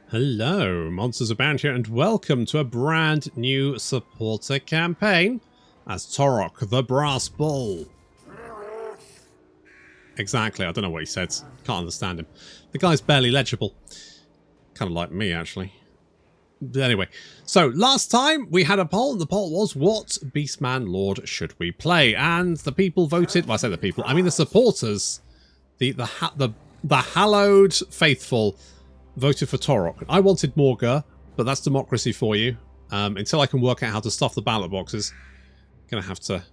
Hello, monsters abound here, and welcome to a brand new supporter campaign as Taurox The Brass Bull. Exactly, I don't know what he said. Can't understand him. The guy's barely legible. Kind of like me, actually. But anyway, so last time we had a poll, and the poll was, what Beastman Lord should we play? And the people voted, well, I say the people, I mean the supporters, the hallowed faithful, voted for Taurox. I wanted Morga, but that's democracy for you. Until I can work out how to stuff the ballot boxes, I'm going to have to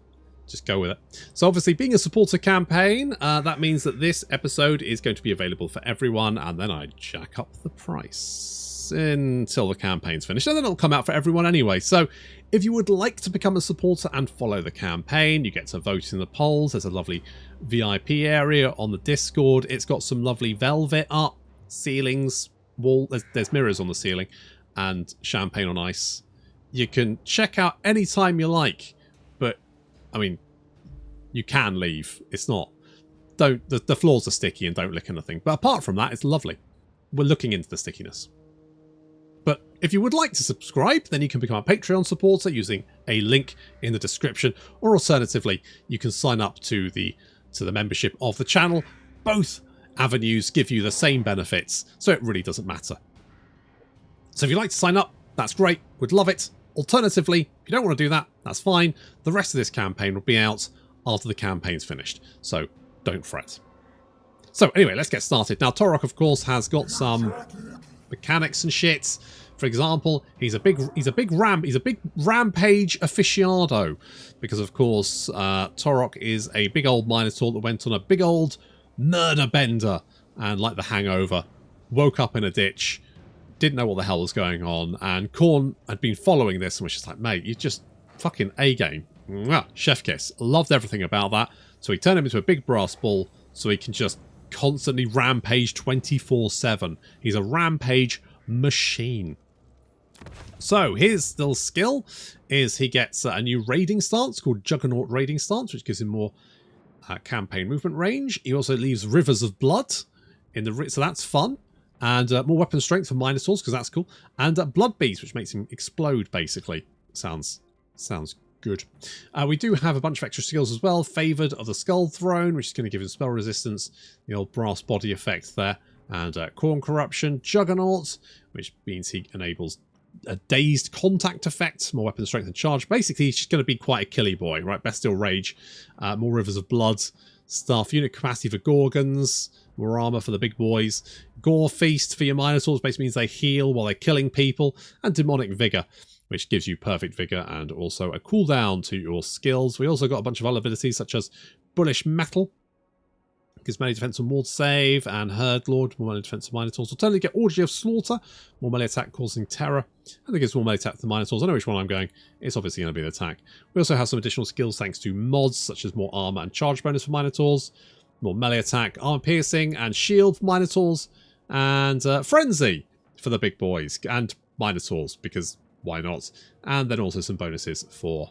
just go with it. So obviously, being a supporter campaign, that means that this episode is going to be available for everyone, and then I jack up the price until the campaign's finished, and then it'll come out for everyone anyway. So if you would like to become a supporter and follow the campaign, you get to vote in the polls. There's a lovely VIP area on the Discord. It's got some lovely velvet up, ceilings, wall, there's mirrors on the ceiling, and champagne on ice. You can check out anytime you like, but I mean, you can leave. It's not, the floors are sticky and don't lick anything, but apart from that, it's lovely. We're looking into the stickiness. But if you would like to subscribe, then you can become a Patreon supporter using a link in the description, or alternatively, you can sign up to the membership of the channel. Both avenues give you the same benefits, so it really doesn't matter. So if you'd like to sign up, that's great. Would love it. Alternatively, if you don't want to do that, that's fine. The rest of this campaign will be out after the campaign's finished, so don't fret. So anyway, let's get started. Now, Taurox, of course, has got some mechanics and shit. For example, he's a big rampage aficionado, because of course Taurox is a big old minotaur that went on a big old murder bender, and like the Hangover, woke up in a ditch, didn't know what the hell was going on, and Khorne had been following this and was just like, mate, you just fucking A-game. Chef kiss. Loved everything about that. So he turned him into a big brass bull so he can just constantly rampage 24/7. He's a rampage machine. So his little skill is he gets a new raiding stance called Juggernaut Raiding Stance, which gives him more campaign movement range. He also leaves rivers of blood in the, so that's fun, and more weapon strength for minotaurs, because that's cool, and blood beast, which makes him explode. Basically, sounds good. We do have a bunch of extra skills as well. Favored of the Skull Throne, which is going to give him spell resistance, the old brass body effect there, and Khorne Corruption, Juggernaut, which means he enables a dazed contact effect, more weapon strength and charge. Basically, he's just going to be quite a killy boy, right? Bestial Rage, more Rivers of Blood, Staff Unit Capacity for Gorgons, more armor for the big boys, Gore Feast for your Minotaurs, basically means they heal while they're killing people, and Demonic Vigor, which gives you perfect vigor and also a cooldown to your skills. We also got a bunch of other abilities such as Bullish Metal, gives melee defense and ward save, and Herd Lord, more melee defense to Minotaurs. Alternatively, get Orgy of Slaughter, more melee attack causing terror, and it gives more melee attack to the Minotaurs. I know which one I'm going. It's obviously going to be the attack. We also have some additional skills thanks to mods, such as more armor and charge bonus for Minotaurs, more melee attack, armor piercing, and shield for Minotaurs, and Frenzy for the big boys, and Minotaurs, because why not? And then also some bonuses for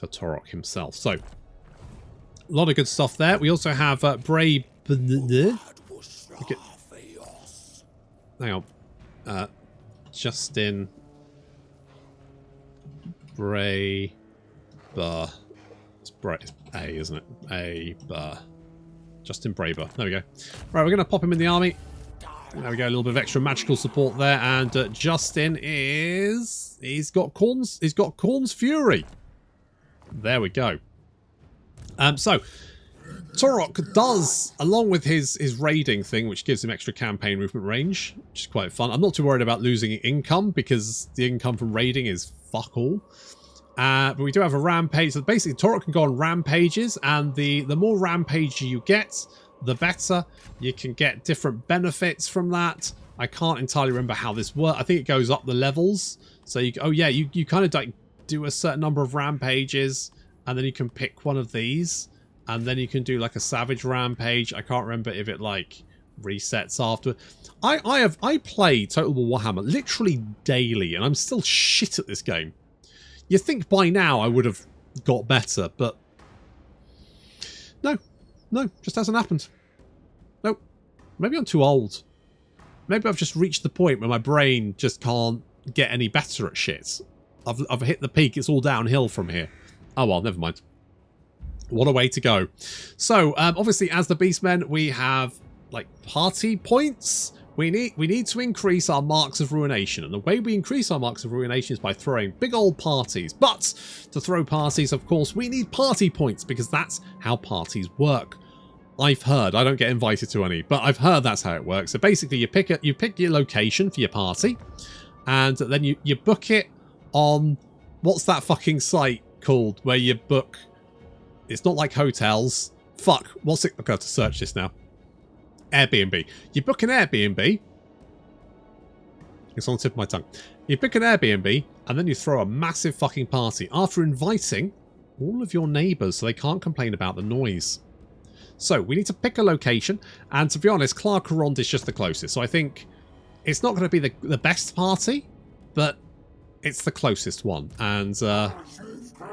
Taurox himself. So, a lot of good stuff there. We also have Bray... Hang on. Justin... Bray... It's Bray... A, isn't it? Justin Braber. There we go. Right, we're going to pop him in the army. There we go, a little bit of extra magical support there, and Justin is... He's got Khorne's Fury. There we go. So, Taurox does, along with his raiding thing, which gives him extra campaign movement range, which is quite fun. I'm not too worried about losing income, because the income from raiding is fuck all. But we do have a rampage. So basically, Taurox can go on rampages, and the more rampage you get, the better. You can get different benefits from that. I can't entirely remember how this works. I think it goes up the levels. So you kind of like do a certain number of rampages, and then you can pick one of these, and then you can do like a savage rampage. I can't remember if it like resets after. I play Total War Warhammer literally daily, and I'm still shit at this game. You'd think by now I would have got better, but no, just hasn't happened. Nope. Maybe I'm too old. maybe I've just reached the point where my brain just can't get any better at shit. I've hit the peak. It's all downhill from here. Oh well, never mind. What a way to go. So, obviously, as the Beastmen, we have, like, party points. We need to increase our marks of ruination. And the way we increase our marks of ruination is by throwing big old parties. But to throw parties, of course, we need party points because that's how parties work. I've heard. I don't get invited to any, but I've heard that's how it works. So basically, you pick your location for your party, and then you book it on, what's that fucking site called where you book? It's not like hotels. Fuck. What's it? I've got to search this now. Airbnb. You book an Airbnb. It's on the tip of my tongue. You pick an Airbnb and then you throw a massive fucking party after inviting all of your neighbours so they can't complain about the noise. So we need to pick a location, and to be honest, Aaaaand is just the closest. So I think it's not going to be the best party, but it's the closest one. And,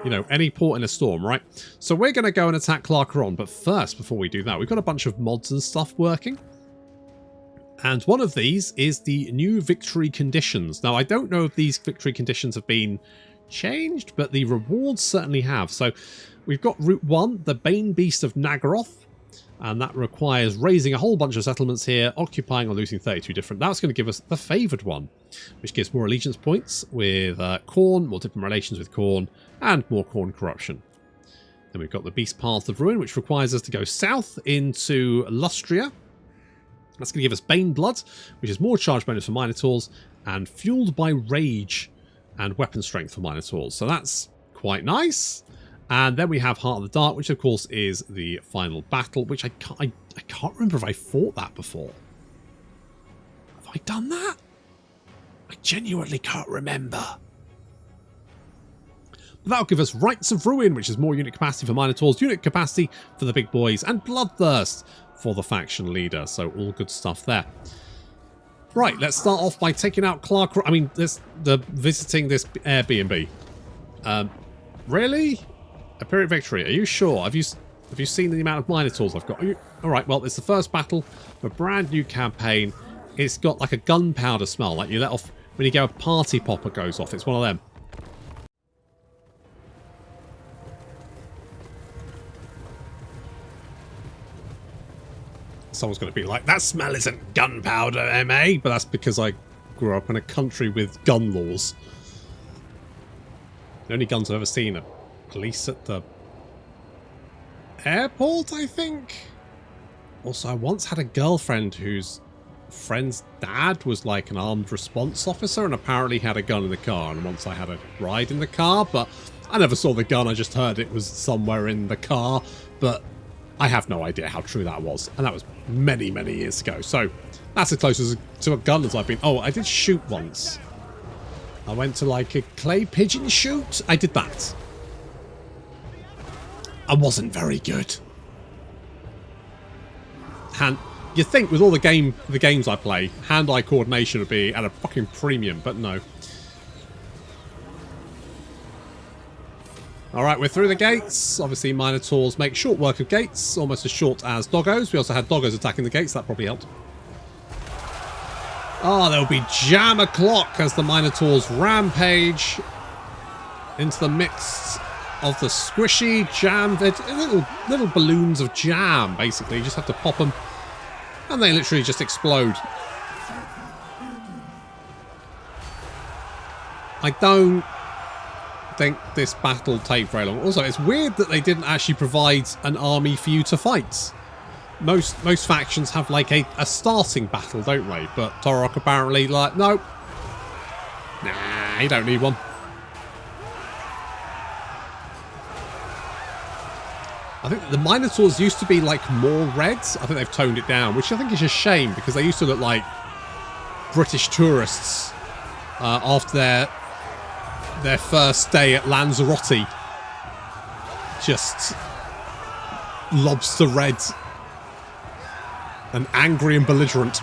you know, any port in a storm, right? So we're going to go and attack Aaaaand, but first, before we do that, we've got a bunch of mods and stuff working. And one of these is the new victory conditions. Now, I don't know if these victory conditions have been changed, but the rewards certainly have. So we've got Route 1, the Bane Beast of Naggaroth. And that requires raising a whole bunch of settlements here, occupying or losing 32 different. That's going to give us the favoured one, which gives more allegiance points with Khorne, more different relations with Khorne, and more Khorne corruption. Then we've got the Beast Path of Ruin, which requires us to go south into Lustria. That's going to give us Bane Blood, which is more charge bonus for Minotaurs, and Fueled by Rage and Weapon Strength for Minotaurs. So that's quite nice. And then we have Heart of the Dark, which of course is the final battle, which I can't remember if I fought that before. Have I done that? I genuinely can't remember. But that'll give us Rites of Ruin, which is more unit capacity for Minotaurs, unit capacity for the big boys, and Bloodthirst for the faction leader. So all good stuff there. Right, let's start off by taking out visiting this Airbnb. Really? A Pyrrhic victory. Are you sure? Have you seen the amount of Minotaurs I've got? Alright, well, it's the first battle of a brand new campaign. It's got like a gunpowder smell, like you let off when you go, a party popper goes off. It's one of them. Someone's going to be like, that smell isn't gunpowder, MA, but that's because I grew up in a country with gun laws. The only guns I've ever seen are police at the airport, I think. Also, I once had a girlfriend whose friend's dad was like an armed response officer and apparently had a gun in the car. And once I had a ride in the car, but I never saw the gun. I just heard it was somewhere in the car. But I have no idea how true that was. And that was many, many years ago. So that's as close to a gun as I've been. Oh, I did shoot once. I went to like a clay pigeon shoot. I did that. I wasn't very good. You think with all the games I play, hand-eye coordination would be at a fucking premium, but no. Alright, we're through the gates. Obviously, Minotaurs make short work of gates, almost as short as doggos. We also had doggos attacking the gates, that probably helped. Ah, there'll be jam o'clock as the Minotaurs rampage into the midst of the squishy jam. They're little balloons of jam, basically. You just have to pop them and they literally just explode. I don't think this battle will take very long. Also, it's weird that they didn't actually provide an army for you to fight. Most factions have like a starting battle, don't they? But Taurox apparently like, nope. Nah, you don't need one. I think the Minotaurs used to be like more reds. I think they've toned it down, which I think is a shame because they used to look like British tourists after their first day at Lanzarote. Just lobster red and angry and belligerent.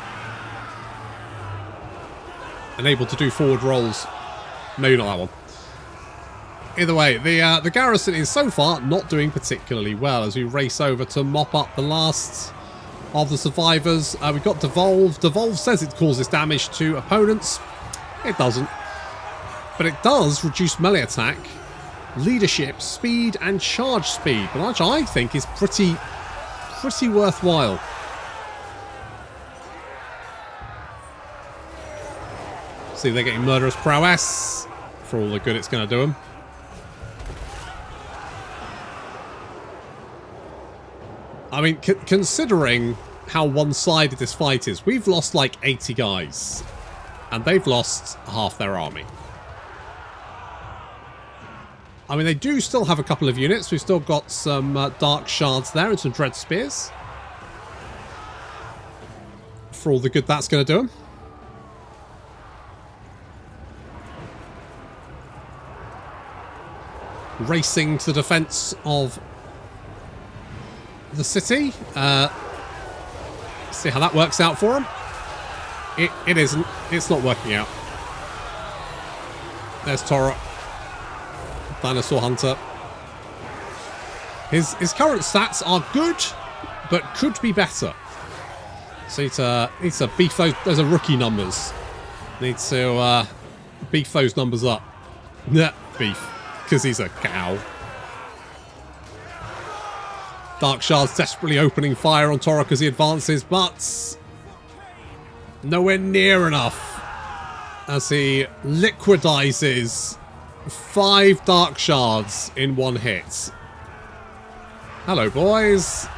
And able to do forward rolls. Maybe not that one. Either way, the garrison is so far not doing particularly well as we race over to mop up the last of the survivors. We've got Devolve. Devolve says it causes damage to opponents. It doesn't. But it does reduce melee attack, leadership, speed, and charge speed, which I think is pretty worthwhile. See, they're getting murderous prowess for all the good it's going to do them. I mean, considering how one-sided this fight is, we've lost like 80 guys, and they've lost half their army. I mean, they do still have a couple of units. We've still got some Dark Shards there and some Dread Spears. For all the good that's going to do them. Racing to the defense of the city. See how that works out for them. It isn't. It's not working out. There's Taurox. Dinosaur Hunter. His current stats are good, but could be better. So need to beef those. Those are rookie numbers. Need to beef those numbers up. Nah, beef, because he's a cow. Dark Shard's desperately opening fire on Taurox as he advances, but nowhere near enough as he liquidizes 5 Dark Shards in one hit. Hello, boys.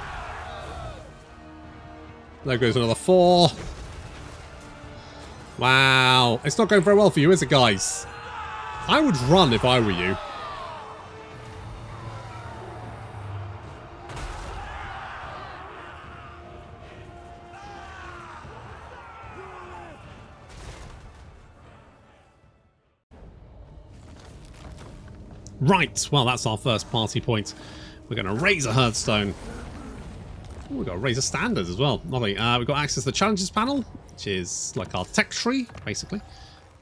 There goes another 4. Wow. It's not going very well for you, is it, guys? I would run if I were you. Right, well, that's our first party point. We're going to raise a Herdstone. Ooh, we've got to raise a standard as well. Lovely. We've got access to the challenges panel, which is like our tech tree, basically.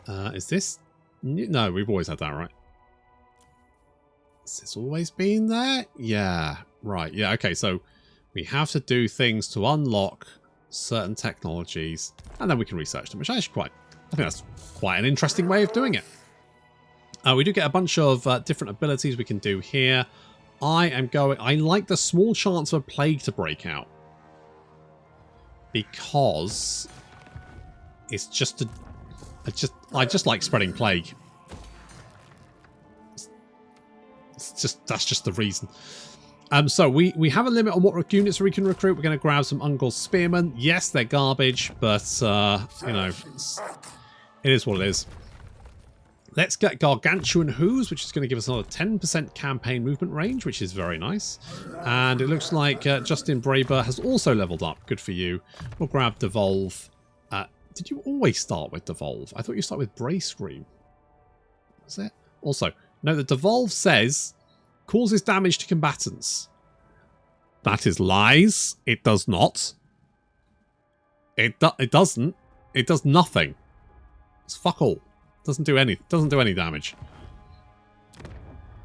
Is this? No, we've always had that, right? Has this always been there? Yeah, right. Yeah, okay, so we have to do things to unlock certain technologies, and then we can research them, which I think that's quite an interesting way of doing it. We do get a bunch of different abilities we can do here. I like the small chance of a plague to break out. Because it's just I just like spreading plague. That's just the reason. So we have a limit on what units we can recruit. We're going to grab some Ungol Spearmen. Yes, they're garbage, but you know, it is what it is. Let's get Gargantuan Hooves, which is going to give us another 10% campaign movement range, which is very nice. And it looks like Justin Braber has also leveled up. Good for you. We'll grab Devolve. Did you always start with Devolve? I thought you started with Bray Scream. Was it? Also, note that Devolve says causes damage to combatants. That is lies. It does not. It doesn't. It does nothing. It's fuck all. Doesn't do any damage.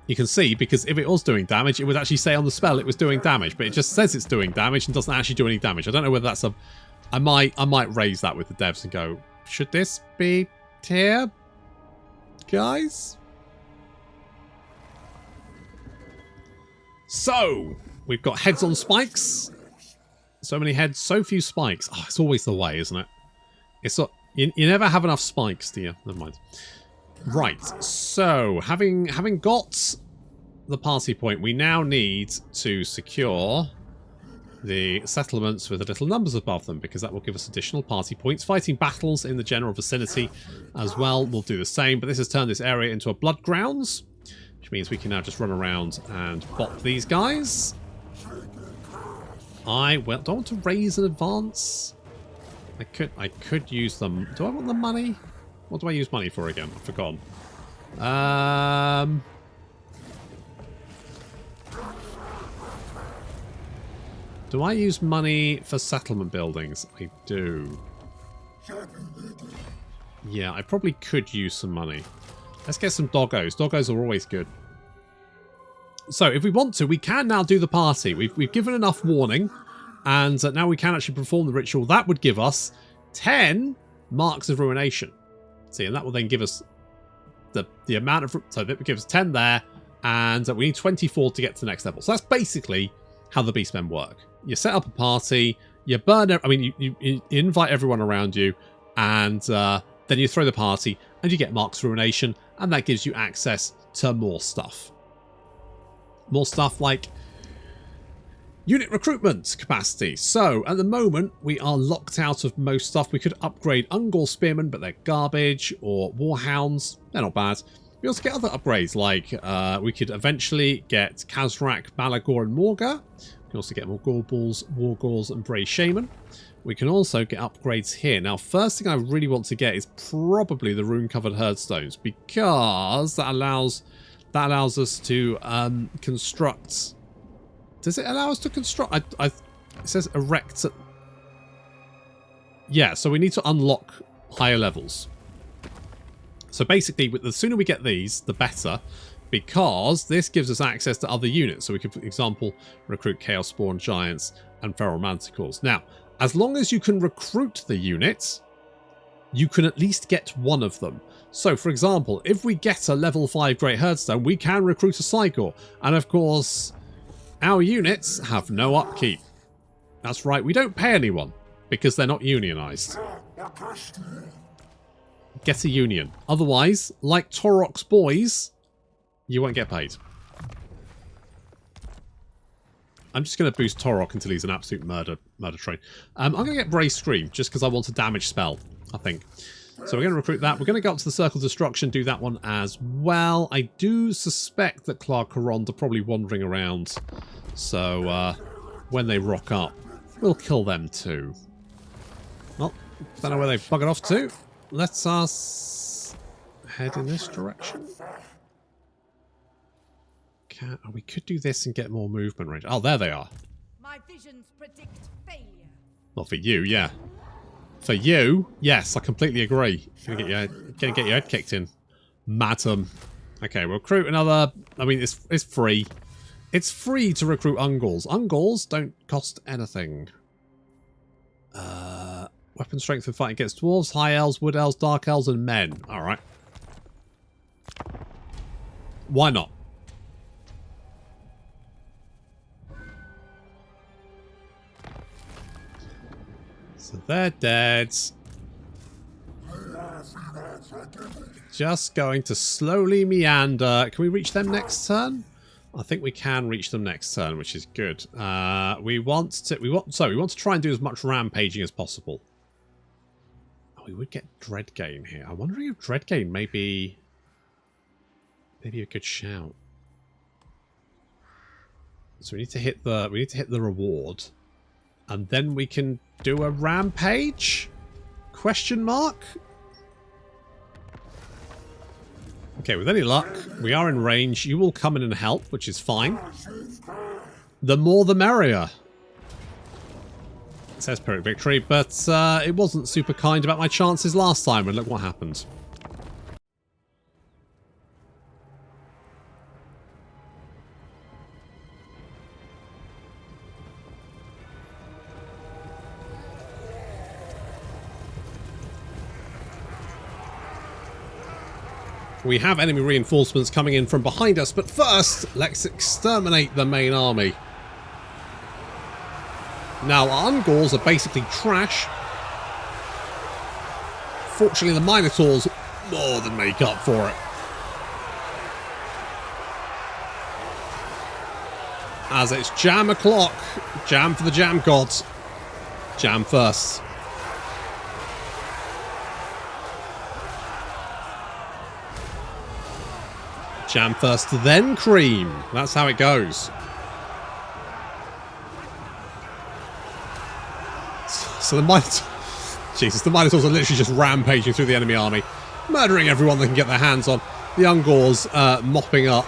You can see, because if it was doing damage, it would actually say on the spell it was doing damage, but it just says it's doing damage and doesn't actually do any damage. I don't know whether that's a... I might raise that with the devs and go, should this be tier, guys? So, we've got heads on spikes. So many heads, so few spikes. Oh, it's always the way, isn't it? It's not... You never have enough spikes, do you? Never mind. Right, so having got the party point, we now need to secure the settlements with the little numbers above them, because that will give us additional party points. Fighting battles in the general vicinity as well will do the same, but this has turned this area into a blood grounds, which means we can now just run around and bop these guys. Don't want to raise an advance. I could use them. Do I want the money? What do I use money for again? I've forgotten. Do I use money for settlement buildings? I do. Yeah, I probably could use some money. Let's get some doggos. Doggos are always good. So, if we want to, we can now do the party. We've given enough warning. And now we can actually perform the ritual. That would give us 10 marks of ruination. See, and that will then give us the amount of... So that would give us 10 there, and we need 24 to get to the next level. So that's basically how the Beastmen work. You set up a party, you burn... I mean, you invite everyone around you, and then you throw the party, and you get marks of ruination, and that gives you access to more stuff. More stuff like unit recruitment capacity. So at the moment we are locked out of most stuff. We could upgrade Ungol Spearmen, but they're garbage, or Warhounds. They're not bad. We also get other upgrades like we could eventually get Kazrak, Malagor and Morga. We can also get more Gorballs, Wargors and Bray Shaman. We can also get upgrades here. Now, first thing I really want to get is probably the rune-covered Herdstones, because that allows us to construct... Does it allow us to construct? It says erect. Yeah, so we need to unlock higher levels. So basically, the sooner we get these, the better, because this gives us access to other units. So we could, for example, recruit Chaos Spawn Giants and Feral Manticores. Now, as long as you can recruit the units, you can at least get one of them. So, for example, if we get a level 5 Great Herdstone, we can recruit a Cygor. And of course, our units have no upkeep. That's right, we don't pay anyone because they're not unionized. Get a union. Otherwise, like Taurox boys, you won't get paid. I'm just going to boost Taurox until he's an absolute murder train. I'm going to get Bray Scream just because I want a damage spell, I think. So we're going to recruit that. We're going to go up to the Circle of Destruction, do that one as well. I do suspect that Clark Carond are probably wandering around. So when they rock up, we'll kill them too. Well, don't know where they've buggered off to. Let's us head in this direction. Oh, we could do this and get more movement range. Oh, there they are. My visions predict failure. Not for you, yeah. For you, yes, I completely agree. Gonna get your head kicked in, madam. Okay, we'll recruit another. I mean, it's free. It's free to recruit Ungals. Ungals don't cost anything. Weapon strength for fighting against dwarves, high elves, wood elves, dark elves, and men. All right. Why not? So they're dead. Just going to slowly meander. Can we reach them next turn? I think we can reach them next turn, which is good. We want to try and do as much rampaging as possible. Oh, we would get Dreadgain here. I'm wondering if Dreadgain may be a good shout. So we need to hit the reward, and then we can do a rampage? Question mark? Okay, with any luck, we are in range. You will come in and help, which is fine. The more the merrier. It says Pyrrhic Victory, but it wasn't super kind about my chances last time, and look what happened. We have enemy reinforcements coming in from behind us, but first, let's exterminate the main army. Now, our Ungors are basically trash. Fortunately, the Minotaurs more than make up for it. As it's jam o'clock. Jam for the jam gods. Jam first. Jam first, then cream. That's how it goes. So the Minotaurs... Jesus, the Minotaurs are literally just rampaging through the enemy army. Murdering everyone they can get their hands on. The Ungors mopping up.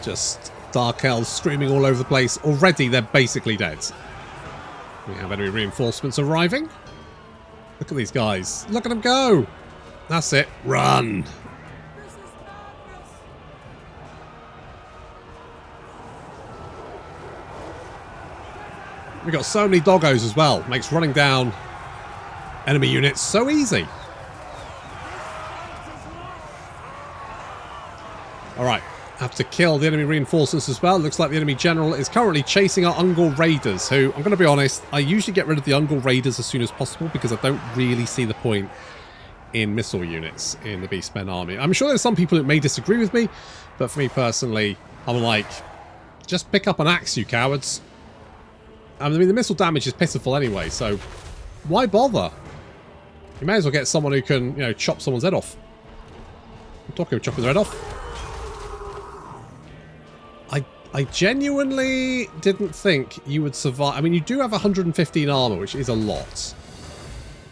Just... Dark Elves screaming all over the place. Already, they're basically dead. We have enemy reinforcements arriving. Look at these guys. Look at them go. That's it. Run. We've got so many doggos as well. Makes running down enemy units so easy. Alright. Have to kill the enemy reinforcements as well. Looks like the enemy general is currently chasing our Ungol Raiders, who, I'm going to be honest, I usually get rid of the Ungol Raiders as soon as possible because I don't really see the point in missile units in the Beastmen army. I'm sure there's some people that may disagree with me, but for me personally, I'm like, just pick up an axe, you cowards. I mean, the missile damage is pitiful anyway, so why bother? You may as well get someone who can, you know, chop someone's head off. I'm talking about chopping their head off. I genuinely didn't think you would survive. I mean, you do have 115 armor, which is a lot.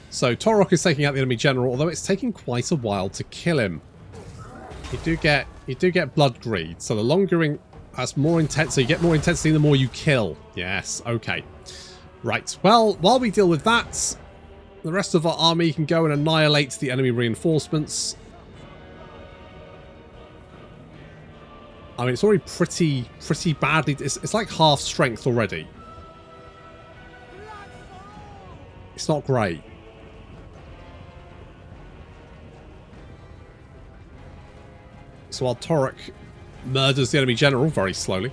So Taurox is taking out the enemy general, although it's taking quite a while to kill him. You do get blood greed, so the longer that's more intense. So you get more intensity the more you kill. Yes, okay. Right. Well, while we deal with that, the rest of our army can go and annihilate the enemy reinforcements. I mean, it's already pretty badly. It's like half strength already. It's not great. So while Taurox murders the enemy general very slowly,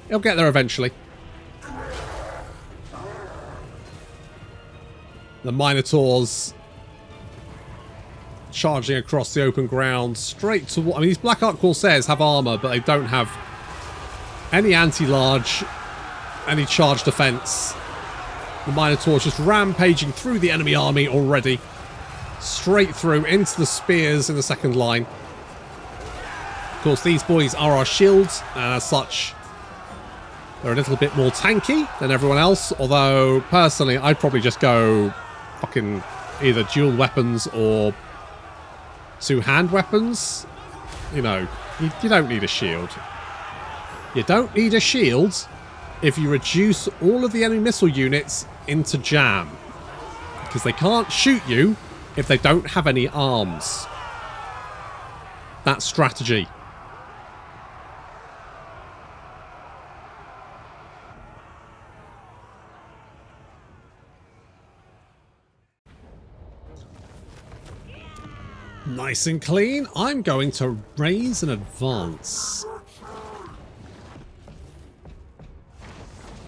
he'll get there eventually. The Minotaurs charging across the open ground straight to... I mean, these Black Ark Corsairs have armor, but they don't have any anti-large, any charge defense. The Minotaurs just rampaging through the enemy army already. Straight through into the spears in the second line. Of course, these boys are our shields, and as such, they're a little bit more tanky than everyone else. Although, personally, I'd probably just go fucking either dual weapons or two-hand weapons. You know, you don't need a shield. You don't need a shield if you reduce all of the enemy missile units into jam. Because they can't shoot you if they don't have any arms. That's strategy. Nice and clean. I'm going to raise and advance.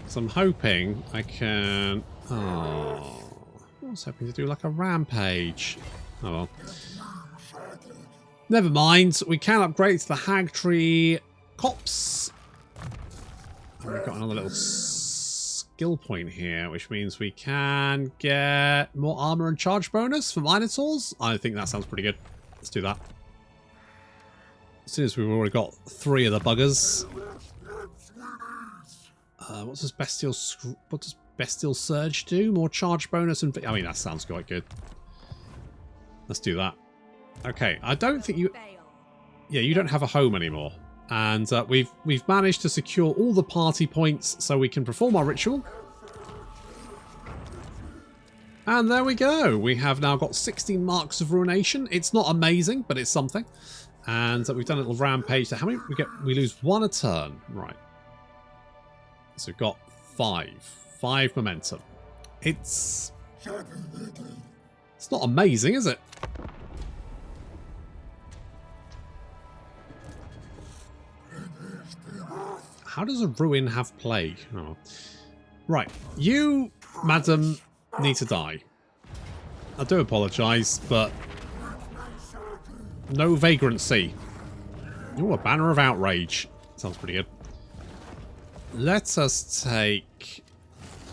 So I'm hoping I can... Oh, I was hoping to do like a rampage. Oh well. Never mind. We can upgrade to the Hag Tree Copse. And we've got another little skill point here, which means we can get more armor and charge bonus for Minotaurs. I think that sounds pretty good. Let's do that. As soon as we've already got 3 of the buggers. What does Bestial Surge do? More charge bonus and... I mean, that sounds quite good. Let's do that. Okay, I don't think you... Yeah, you don't have a home anymore. And we've managed to secure all the party points so we can perform our ritual. And there we go. We have now got 16 marks of ruination. It's not amazing, but it's something. And we've done a little rampage. So how many we get? We lose 1 a turn. Right. So we've got 5. 5 momentum. It's not amazing, is it? How does a ruin have plague? Oh. Right. You, madam, need to die. I do apologise, but no vagrancy. Ooh, a banner of outrage. Sounds pretty good. Let us take...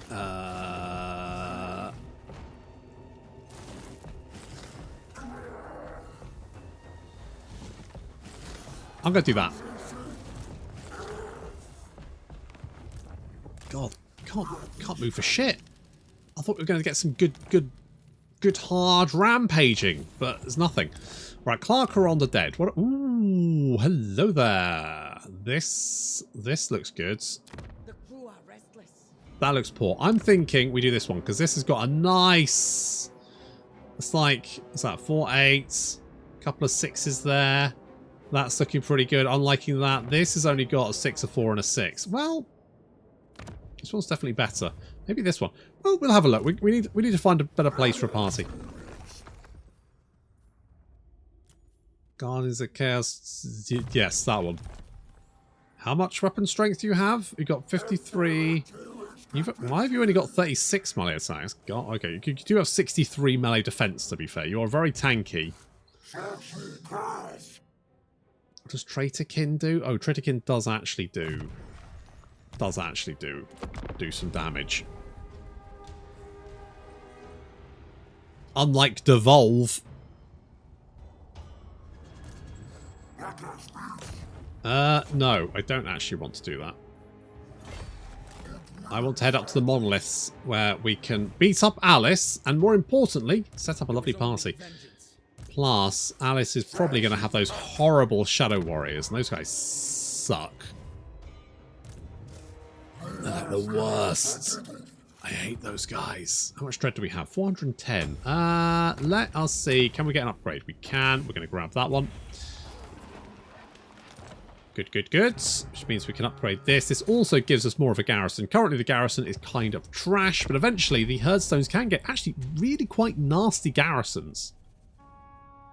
I'm going to do that. God, can't move for shit. I thought we were going to get some good hard rampaging, but there's nothing. Right, Clark are on the dead. What? Ooh, hello there. This looks good. The crew are restless. That looks poor. I'm thinking we do this one because this has got a nice It's like, what's that, 4 8s, a couple of 6s there. That's looking pretty good. I'm liking that. This has only got a 6, a 4, and a 6. Well, this one's definitely better. Maybe this one. Well, we'll have a look. We need to find a better place for a party. Guardians of Chaos. Yes, that one. How much weapon strength do you have? You've got 53. Why have you only got 36 melee attacks? God, okay, you do have 63 melee defense, to be fair. You are very tanky. What does Traitorkin do? Oh, Traitorkin does actually do some damage. Unlike Devolve. No, I don't actually want to do that. I want to head up to the monoliths where we can beat up Alice and, more importantly, set up a lovely party. Plus, Alice is probably going to have those horrible Shadow Warriors, and those guys suck. They're like the worst. I hate those guys. How much dread do we have? 410. Let us see. Can we get an upgrade? We can. We're going to grab that one. Good, good, good. Which means we can upgrade this. This also gives us more of a garrison. Currently, the garrison is kind of trash, but eventually the Herdstones can get actually really quite nasty garrisons.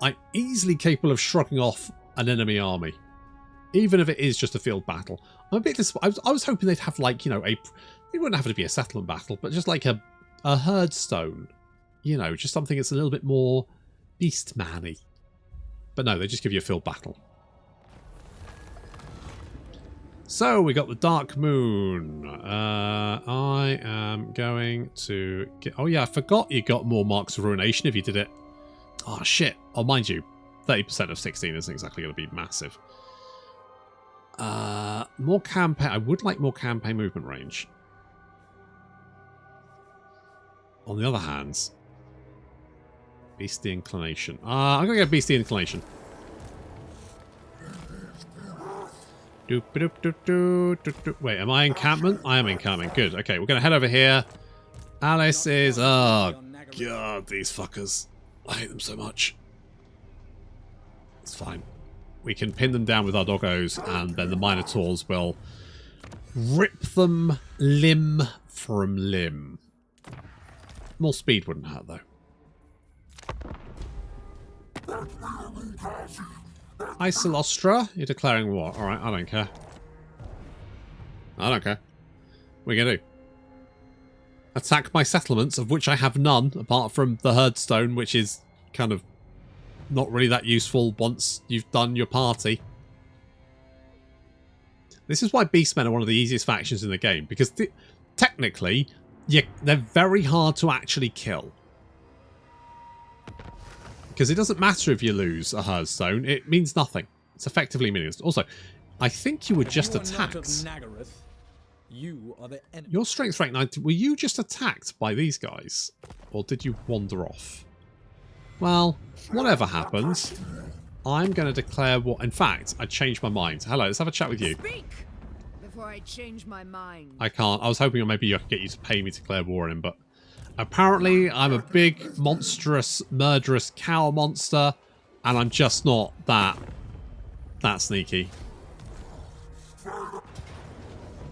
I'm easily capable of shrugging off an enemy army, even if it is just a field battle. I'm a bit disappointed. I was hoping they'd have, like, you know, it wouldn't have to be a settlement battle, but just like a Herdstone. You know, just something that's a little bit more beast-man-y. But no, they just give you a field battle. So, we got the Dark Moon. I am going to get... Oh, yeah, I forgot you got more Marks of Ruination if you did it. Oh, shit. Oh, mind you, 30% of 16 isn't exactly going to be massive. More campaign... I would like more campaign movement range. On the other hand... Beastie Inclination. I'm going to get Beastie Inclination. Wait, am I encampment? I am encampment. Good. Okay, we're going to head over here. Alice is... Oh, God, these fuckers. I hate them so much. It's fine. We can pin them down with our doggos, and then the Minotaurs will rip them limb from limb. More speed wouldn't hurt, though. Hi, Cylostra. You're declaring war. Alright, I don't care. I don't care. What are you going to do? Attack my settlements, of which I have none, apart from the Herdstone, which is kind of not really that useful once you've done your party. This is why Beastmen are one of the easiest factions in the game, because technically, they're very hard to actually kill. Because it doesn't matter if you lose a Herdstone, it means nothing. It's effectively meaningless. Also, I think you were just attacked. Your strength rank 90. Were you just attacked by these guys? Or did you wander off? Well, whatever happens, I'm going to declare war. In fact, I changed my mind. Hello, let's have a chat with you. Speak before I change my mind. I can't. I was hoping maybe I could get you to pay me to declare war on him, but apparently I'm a big, monstrous, murderous cow monster, and I'm just not that sneaky.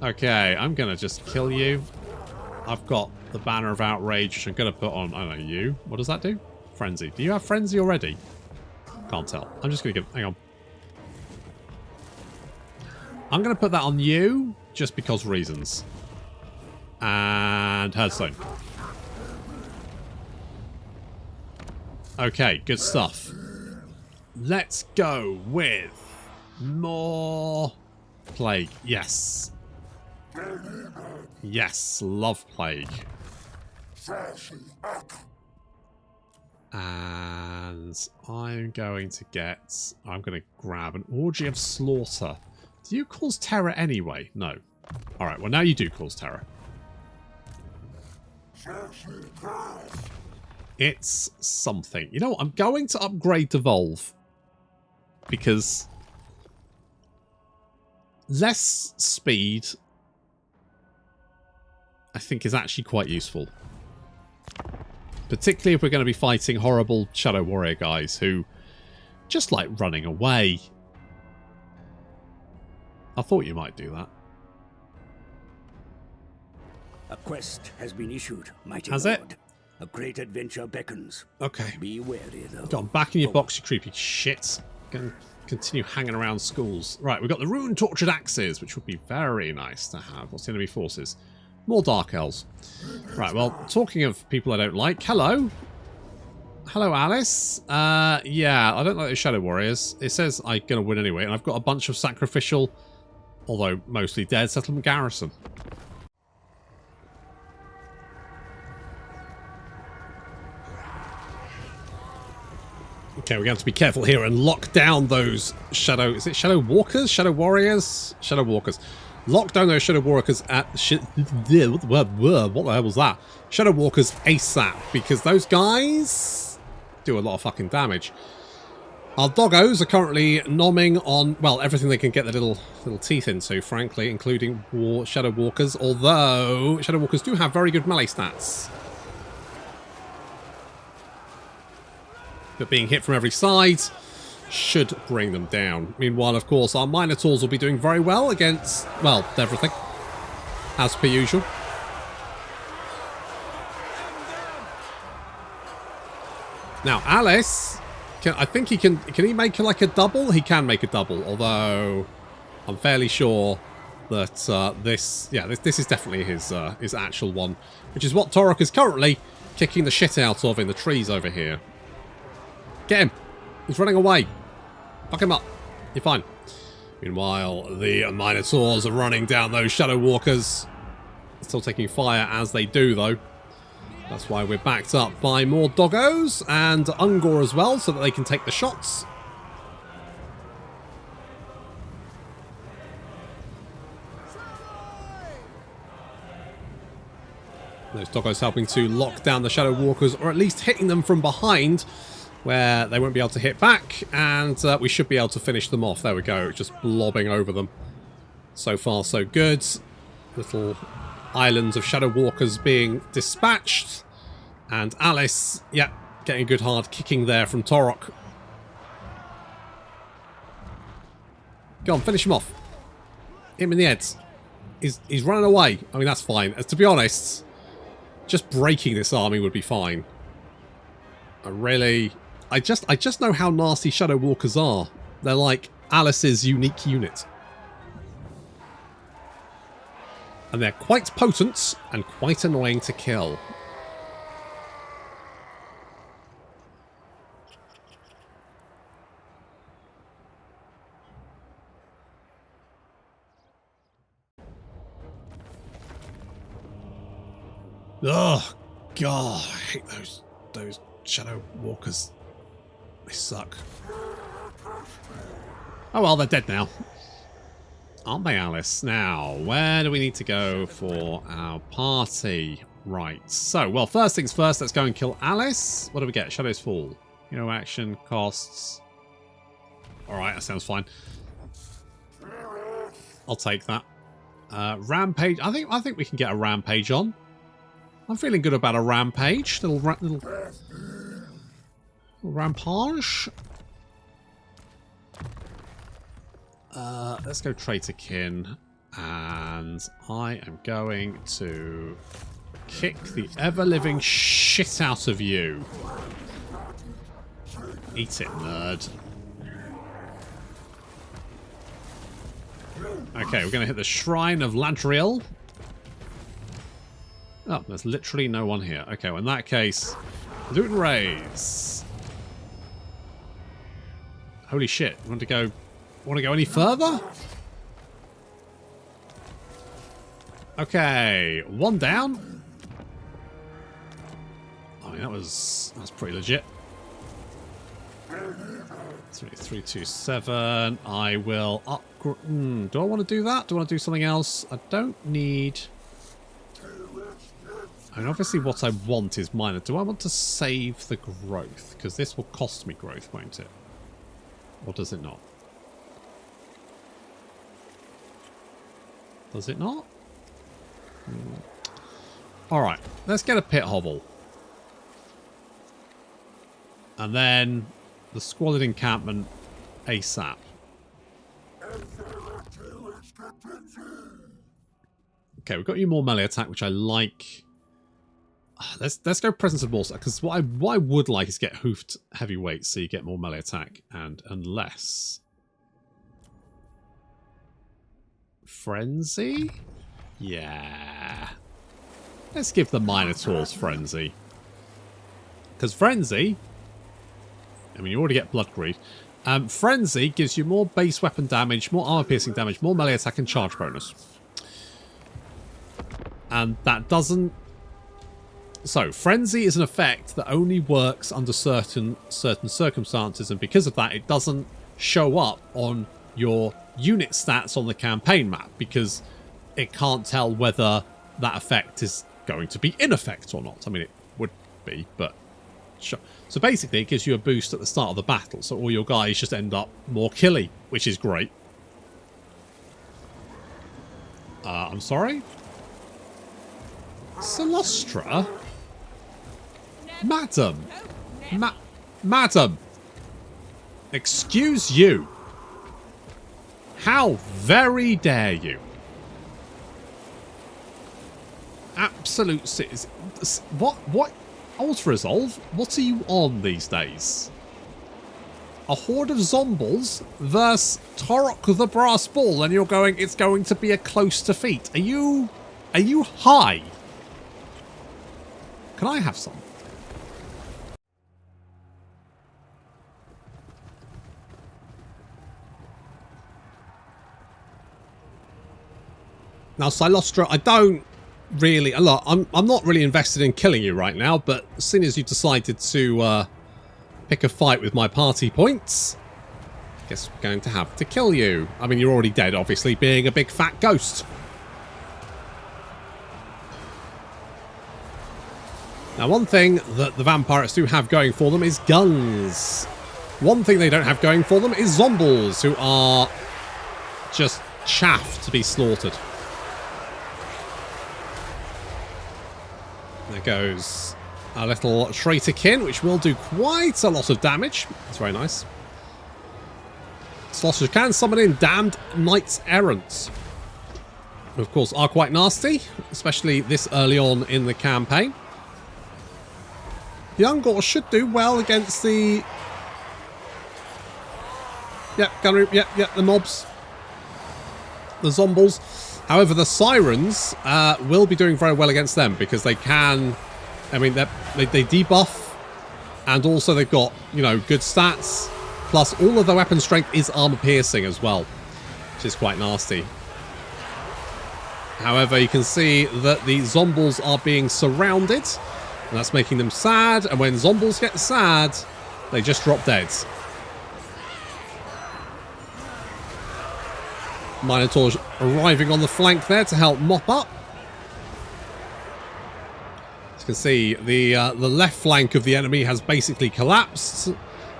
Okay, I'm going to just kill you. I've got the Banner of Outrage, which I'm going to put on, I don't know, you. What does that do? Frenzy. Do you have Frenzy already? Can't tell. I'm just going to give... Hang on. I'm going to put that on you, just because reasons. And Herdstone. Okay, good stuff. Let's go with more Plague. Yes. Yes, love Plague. And I'm going to grab an Orgy of Slaughter. Do you cause terror anyway? No. Alright, well now you do cause terror. It's something. You know what? I'm going to upgrade Devolve. Because less speed, I think, is actually quite useful. Particularly if we're going to be fighting horrible Shadow Warrior guys who just like running away. I thought you might do that. A quest has been issued, mighty Has lord. it? A great adventure beckons. Okay. Be wary, though. Go on, back in your box, you creepy shit. Gonna continue hanging around schools. Right, we've got the Rune Tortured Axes, which would be very nice to have. What's the enemy forces? More Dark Elves. Right, well, talking of people I don't like, hello. Hello, Alice. Yeah, I don't like the Shadow Warriors. It says I'm going to win anyway, and I've got a bunch of sacrificial, although mostly dead, settlement garrison. Okay, we're going to have to be careful here and lock down those Shadow... Is it Shadow Walkers? Shadow Warriors? Shadow Walkers. Lock down those Shadow Walkers at... What the hell was that? Shadow Walkers ASAP, because those guys do a lot of fucking damage. Our doggos are currently nomming on, well, everything they can get their little teeth into, frankly, including Shadow Walkers, although Shadow Walkers do have very good melee stats. But being hit from every side should bring them down. Meanwhile, of course, our Minotaurs will be doing very well against, well, everything. As per usual. Now, Alice, I think he can he make like a double? He can make a double, although I'm fairly sure that this is definitely his actual one, which is what Taurox is currently kicking the shit out of in the trees over here. Get him! He's running away. Fuck him up. You're fine. Meanwhile, the Minotaurs are running down those Shadow Walkers. Still taking fire as they do, though. That's why we're backed up by more doggos and Ungor as well, so that they can take the shots. Those doggos helping to lock down the Shadow Walkers, or at least hitting them from behind, where they won't be able to hit back, and we should be able to finish them off. There we go, just blobbing over them. So far, so good. Little islands of Shadow Walkers being dispatched. And Alice, yeah, getting a good hard kicking there from Taurox. Go on, finish him off. Hit him in the head. He's running away. I mean, that's fine. To be honest, just breaking this army would be fine. I just know how nasty Shadow Walkers are. They're like Alice's unique unit. And they're quite potent and quite annoying to kill. Oh, God, I hate those Shadow Walkers. They suck. Oh well, they're dead now. Aren't they, Alice? Now, where do we need to go for our party? Right, so, well, first things first, let's go and kill Alice. What do we get? Shadows Fall. Hero action, costs. Alright, that sounds fine. I'll take that. Rampage. I think we can get a rampage on. I'm feeling good about a rampage. Little rampage. Let's go Traitor Kin, and I am going to kick the ever-living shit out of you. Eat it, nerd. Okay, we're going to hit the Shrine of Ladriel. Oh, there's literally no one here. Okay, well in that case, loot and raise. Holy shit! Want to go any further? Okay, one down. I mean, that was pretty legit. 327. I will upgrade. Do I want to do that? Do I want to do something else? I don't need. I mean, obviously what I want is minor. Do I want to save the growth? Because this will cost me growth, won't it? Or does it not? Does it not? Alright, let's get a pit hovel. And then the squalid encampment ASAP. Okay, we've got you more melee attack, which I like. Let's go Presence of Morse, because what I would like is get hoofed heavyweight so you get more melee attack, and unless Frenzy? Yeah. Let's give the Minotaurs Frenzy. Because Frenzy, I mean, you already get Blood Greed. Frenzy gives you more base weapon damage, more armor piercing damage, more melee attack and charge bonus. And that doesn't... So, Frenzy is an effect that only works under certain circumstances, and because of that, it doesn't show up on your unit stats on the campaign map, because it can't tell whether that effect is going to be in effect or not. I mean, it would be, but sure. So basically, it gives you a boost at the start of the battle, so all your guys just end up more killy, which is great. I'm sorry? Cylostra? Madam! Madam! Excuse you! How very dare you! Absolute citizen. What? Ultra Resolve? What are you on these days? A horde of zombies versus Taurox the Brass Bull, and you're going, it's going to be a close defeat. Are you high? Can I have some? Now, Cylostra, I don't really... Look, I'm not really invested in killing you right now, but as soon as you decided to pick a fight with my party points, I guess we're going to have to kill you. I mean, you're already dead, obviously, being a big fat ghost. Now, one thing that the vampires do have going for them is guns. One thing they don't have going for them is zombies, who are just chaff to be slaughtered. There goes a little traitorkin, which will do quite a lot of damage. It's very nice. Slaughter can summon in damned knights errant, who of course are quite nasty, especially this early on in the campaign. The Ungor should do well against the... Yep, gunnery, yep, the mobs. The zombies. However, the Sirens will be doing very well against them, because they can... I mean, they debuff, and also they've got, you know, good stats. Plus, all of their weapon strength is armor piercing as well, which is quite nasty. However, you can see that the zombies are being surrounded, and that's making them sad, and when zombies get sad, they just drop dead. Minotaurs arriving on the flank there to help mop up. As you can see, the left flank of the enemy has basically collapsed.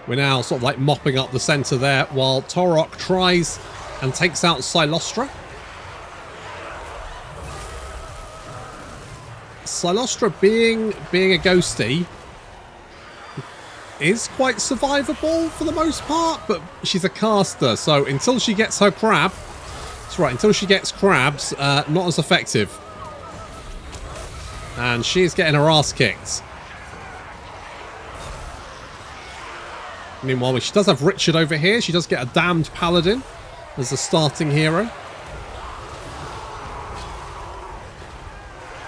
We're now sort of like mopping up the centre there, while Taurox tries and takes out Cylostra. Cylostra, being a ghosty, is quite survivable for the most part, but she's a caster, so until she gets her crab, that's right, until she gets crabs, not as effective. And she's getting her ass kicked. Meanwhile, she does have Richard over here. She does get a damned paladin as the starting hero.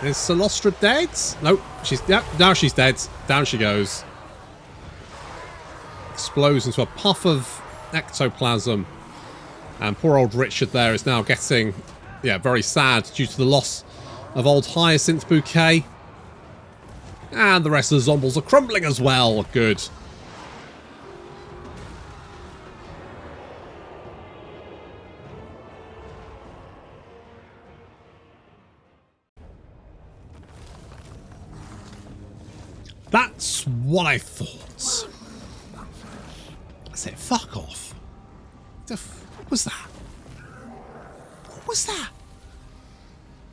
Is Cylostra dead? Nope. Yep, now she's dead. Down she goes. Explodes into a puff of ectoplasm. And poor old Richard there is now getting, yeah, very sad due to the loss of old Hyacinth Bouquet. And the rest of the zombies are crumbling as well. Good. That's what I thought. I said, fuck off. What was that? What was that?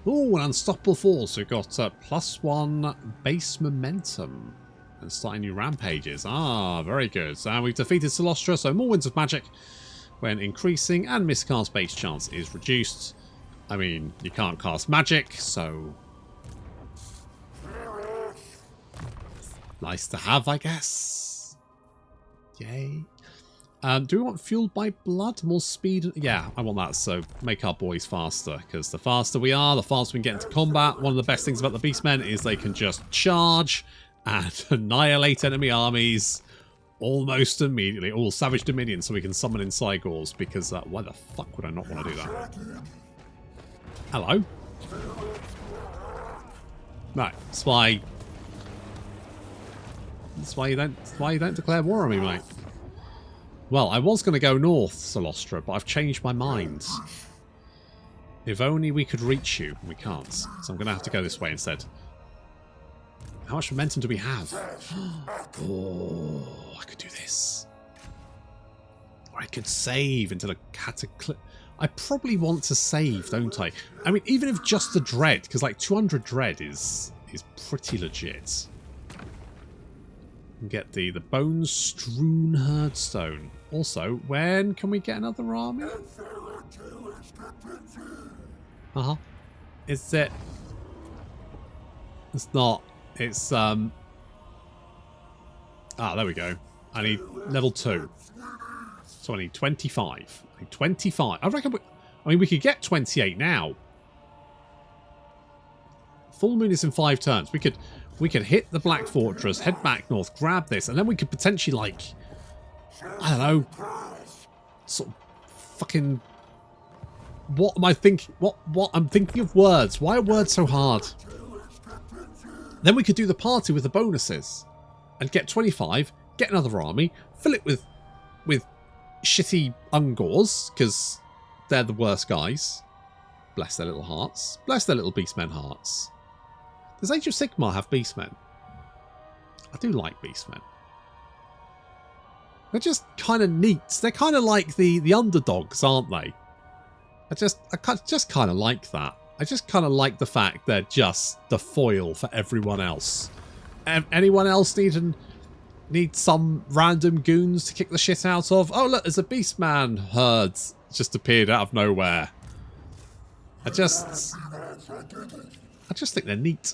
Oh, an unstoppable force. We've got +1 base momentum. And starting new rampages. Ah, very good. So we've defeated Cylostra, so more Winds of Magic when increasing and miscast base chance is reduced. I mean, you can't cast magic, so nice to have, I guess. Yay. Do we want Fueled by Blood? More speed? Yeah, I want that, so make our boys faster, because the faster we are, the faster we can get into combat. One of the best things about the Beastmen is they can just charge and annihilate enemy armies almost immediately. All Savage Dominion, so we can summon in Cygors, because why the fuck would I not want to do that? Hello? Right, that's why you don't declare war on me, mate. Well, I was going to go north, Cylostra, but I've changed my mind. If only we could reach you. We can't. So I'm going to have to go this way instead. How much momentum do we have? Oh, I could do this. Or I could save into the cataclysm. I probably want to save, don't I? I mean, even if just the dread, because like 200 dread is pretty legit. Get the Bones Strewn Herdstone. Also, when can we get another army? Is it? It's not. It's there we go. I need level 2. So I need 25. I need 25. I reckon we could get 28 now. Full moon is in 5 turns. We could hit the Black Fortress, head back north, grab this, and then we could potentially, like, I don't know, sort of fucking, what am I thinking? What? I'm thinking of words. Why are words so hard? Then we could do the party with the bonuses and get 25, get another army, fill it with shitty Ungors, because they're the worst guys. Bless their little hearts. Bless their little Beastmen hearts. Does Age of Sigmar have Beastmen? I do like Beastmen. They're just kind of neat. They're kind of like the underdogs, aren't they? I just kind of like that. I just kind of like the fact they're just the foil for everyone else. Anyone else need some random goons to kick the shit out of? Oh look, there's a Beastman herd just appeared out of nowhere. I just think they're neat.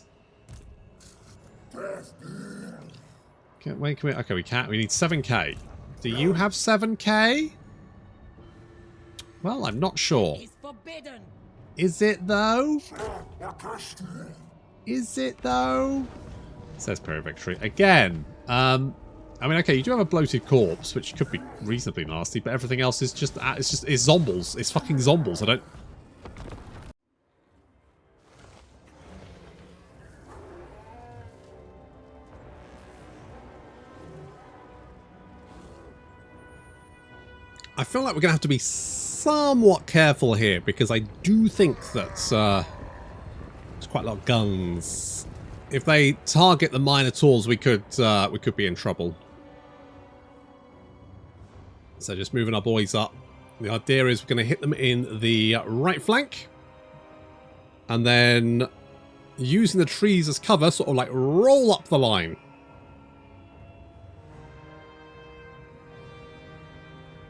Okay, wait, can we? Okay, we can't. We need 7k. Do you have 7k? Well, I'm not sure. It's forbidden. Is it though? Is it though? Says Prayer of Victory again. I mean, okay, you do have a bloated corpse, which could be reasonably nasty, but everything else is just it's zombles. It's fucking zombles. I don't. I feel like we're going to have to be somewhat careful here, because I do think that there's quite a lot of guns. If they target the Minotaurs, we could be in trouble. So just moving our boys up. The idea is we're going to hit them in the right flank, and then using the trees as cover, sort of like roll up the line.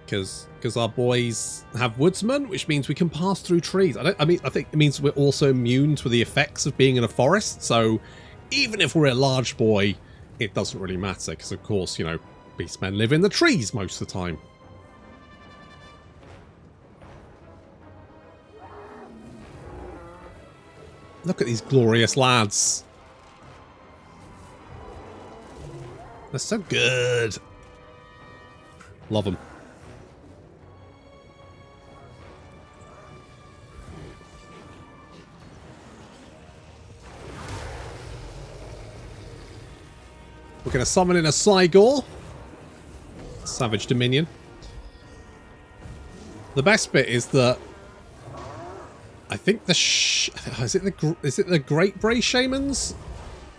Because our boys have woodsmen, which means we can pass through trees. I think it means we're also immune to the effects of being in a forest. So even if we're a large boy, it doesn't really matter, because of course, you know, beastmen live in the trees most of the time. Look at these glorious lads. They're so good. Love them. We're going to summon in a Cygor. Savage Dominion. The best bit is that I think is it the Great Bray Shamans?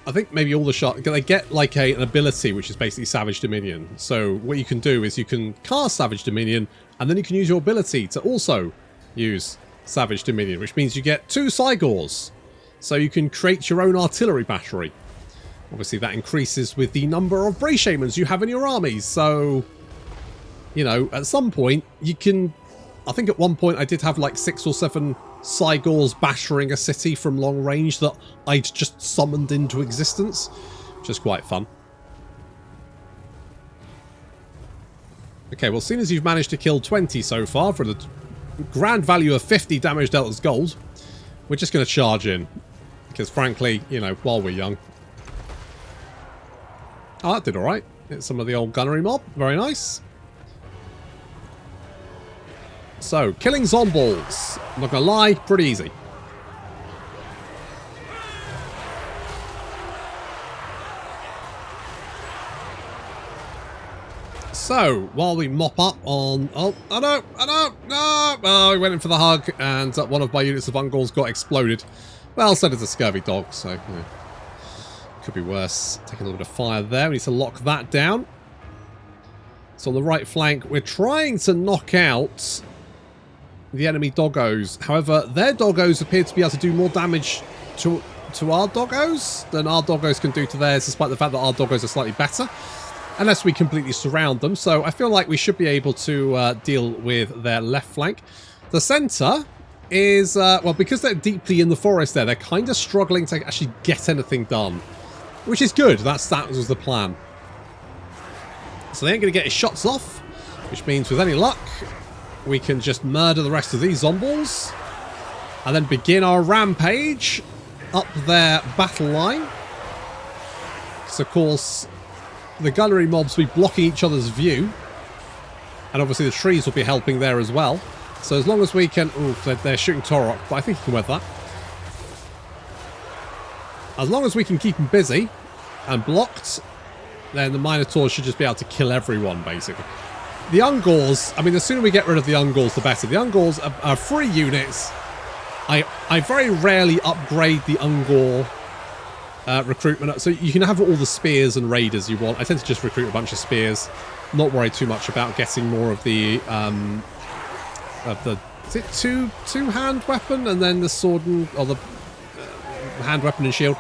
I think maybe all the they get like an ability which is basically Savage Dominion. So what you can do is you can cast Savage Dominion, and then you can use your ability to also use Savage Dominion, which means you get 2 Cygors. So you can create your own artillery battery. Obviously, that increases with the number of Bray Shamans you have in your armies. So, you know, at some point, you can... I think at one point I did have like 6 or 7 Cygors battering a city from long range that I'd just summoned into existence, which is quite fun. Okay, well, as soon as you've managed to kill 20 so far for the grand value of 50 damage dealt as gold, we're just going to charge in. Because frankly, you know, while we're young. Oh, that did alright. Hit some of the old gunnery mob. Very nice. So, killing zomballs. I'm not going to lie, pretty easy. So, while we mop up on... Oh, no! Oh, we went in for the hug, and one of my units of Ungors got exploded. Well, so did the scurvy dog, so... Yeah. Could be worse. Taking a little bit of fire there. We need to lock that down. So on the right flank, we're trying to knock out the enemy doggos. However, their doggos appear to be able to do more damage to our doggos than our doggos can do to theirs, despite the fact that our doggos are slightly better. Unless we completely surround them. So I feel like we should be able to deal with their left flank. The centre is, well, because they're deeply in the forest there, they're kind of struggling to actually get anything done. Which is good. That was the plan. So they ain't going to get his shots off. Which means with any luck, we can just murder the rest of these zomballs. And then begin our rampage up their battle line. So of course... the gunnery mobs will be blocking each other's view. And obviously the trees will be helping there as well. So as long as we can... Ooh, they're shooting Taurox, but I think he can weather that. As long as we can keep them busy and blocked, then the Minotaurs should just be able to kill everyone, basically. The Ungors... I mean, the sooner we get rid of the Ungors, the better. The Ungors are free units. I very rarely upgrade the Ungor... recruitment, so you can have all the spears and raiders you want. I tend to just recruit a bunch of spears, not worry too much about getting more of the is it two-hand weapon and then the sword and or the hand weapon and shield.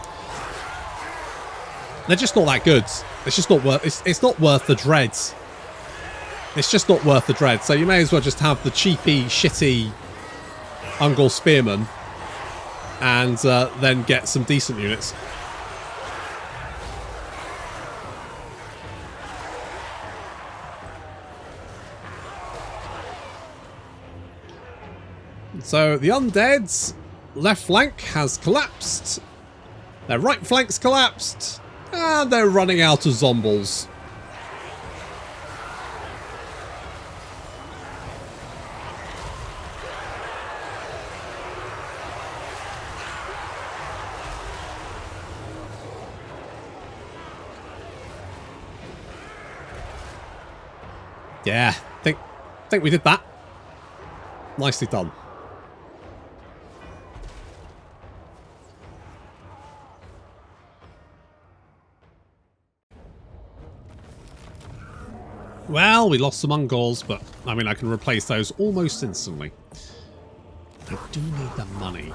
They're just not that good. It's just not worth. It's not worth the dreads. It's just not worth the dread. So you may as well just have the cheapy, shitty Ungor spearmen and then get some decent units. So the undead's left flank has collapsed. Their right flank's collapsed. And they're running out of zomballs. Yeah, think we did that. Nicely done. Well, we lost some Ungors, but I mean, I can replace those almost instantly. I do need the money.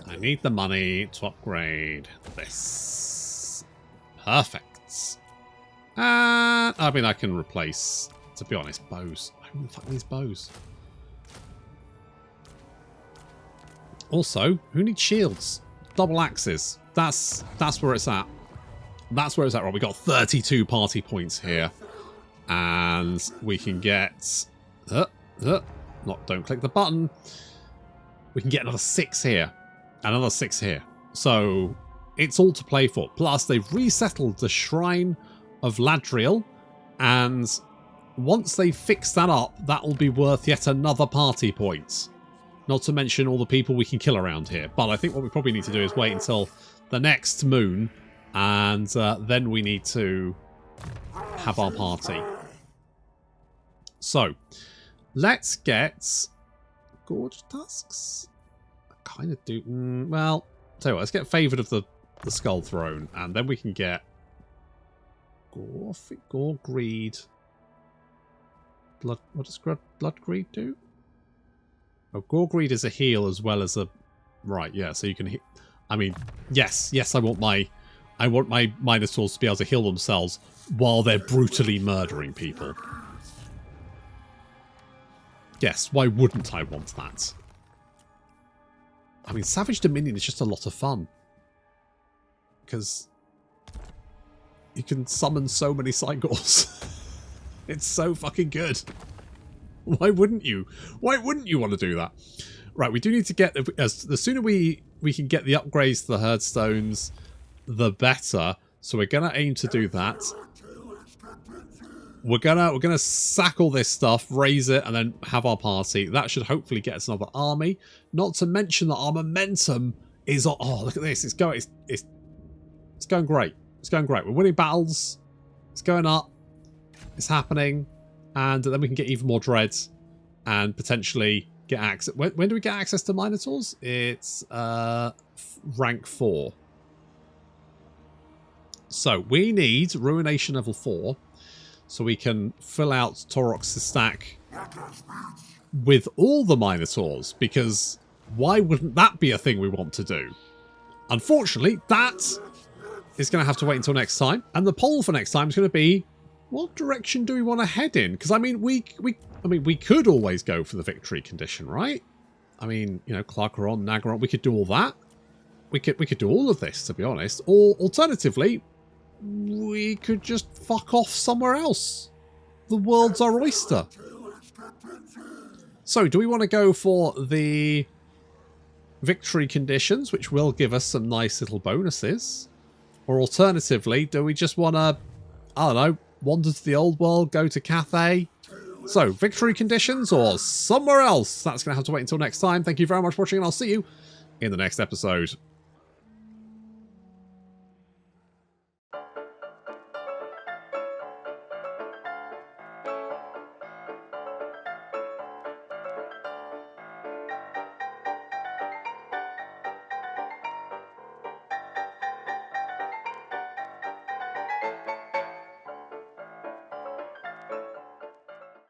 I need the money to upgrade this. Perfect. And I mean, I can replace, to be honest, bows. Who the fuck needs bows? Also, who needs shields? Double axes. That's where it's at. That's where it's at, right? We got 32 party points here. And we can get... don't click the button. We can get another 6 here. Another 6 here. So, it's all to play for. Plus, they've resettled the Shrine of Ladriel. And once they fix that up, that will be worth yet another party point. Not to mention all the people we can kill around here. But I think what we probably need to do is wait until the next moon. And then we need to have our party. So, let's get Gorge Tusks. I kind of do... well, tell you what, let's get Favoured of the Skull Throne. And then we can get Gore Greed. Blood... what does Blood Greed do? Oh, Gore Greed is a heal as well as a Right, yeah, so you can... I mean, yes, I want my Minotaurs to be able to heal themselves while they're brutally murdering people. Yes, why wouldn't I want that? I mean, Savage Dominion is just a lot of fun. Because you can summon so many Cygors. It's so fucking good. Why wouldn't you? Why wouldn't you want to do that? Right, we do need to get... the sooner we can get the upgrades to the herd stones, the better. So we're going to aim to do that. We're gonna sack all this stuff, raise it, and then have our party. That should hopefully get us another army. Not to mention that our momentum is... Oh, look at this. It's going great. It's going great. We're winning battles. It's going up. It's happening. And then we can get even more dreads and potentially get access. When do we get access to Minotaurs? It's rank 4. So we need Ruination level 4 so we can fill out Taurox's stack with all the Minotaurs, because why wouldn't that be a thing we want to do? Unfortunately, that is going to have to wait until next time. And the poll for next time is going to be, what direction do we want to head in? Because I mean, we could always go for the victory condition, right? I mean, you know, Clarkeron, Nagaron, we could do all that. We could do all of this, to be honest. Or alternatively, we could just fuck off somewhere else. The world's our oyster. So, do we want to go for the victory conditions, which will give us some nice little bonuses? Or alternatively, do we just want to, I don't know, wander to the old world, go to Cathay? So, victory conditions or somewhere else? That's going to have to wait until next time. Thank you very much for watching, and I'll see you in the next episode.